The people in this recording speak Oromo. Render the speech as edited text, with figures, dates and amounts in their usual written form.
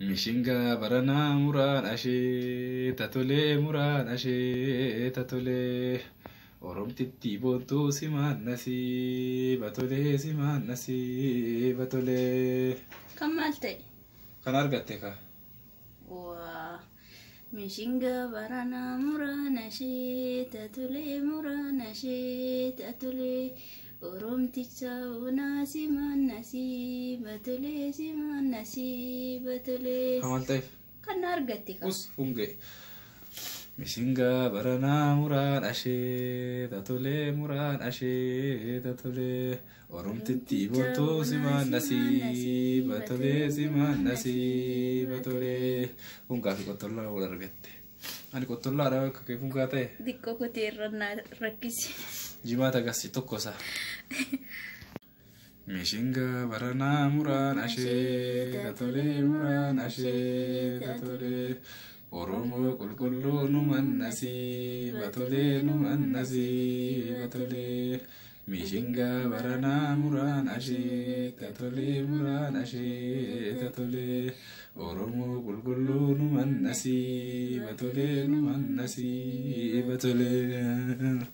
Mishinga barana muraan ashee tatolee muraan ashee tatolee oromtitti boontuu simaan nasiiba tolee simaan nasiiba tolee. Kan maal ta'e? Kan argatte ka? Waa mishinga barana muraan ashee tatolee muraan ashee tatolee. Oromticha boonaa simaan nasiiba tolee simaan nasiiba tolee. Kan maal ta'eef? Kan argatte ka? Us hungee. Mishinga barana muraan ashee tatolee muraan ashee tatolee oromtitti boontuu simaan nasiiba tolee simaan nasiiba tolee. Hungaa fi qottollaa wal argatte. Ani qottollaadha akka kee hungaa ta'e. Diqqoo kutee irra rakkisi. Jimaata gassi tokkosa. Mishinga barana muraan ashee tatolee muraan ashee tatolee Oromoo qulqulluu numan nasiiba tolee numan nasiiba tolee. Mishinga barana muraan ashee tatolee muraan ashee tatolee Oromoo qulqulluu numan nasiiba tolee numan nasiiba tolee.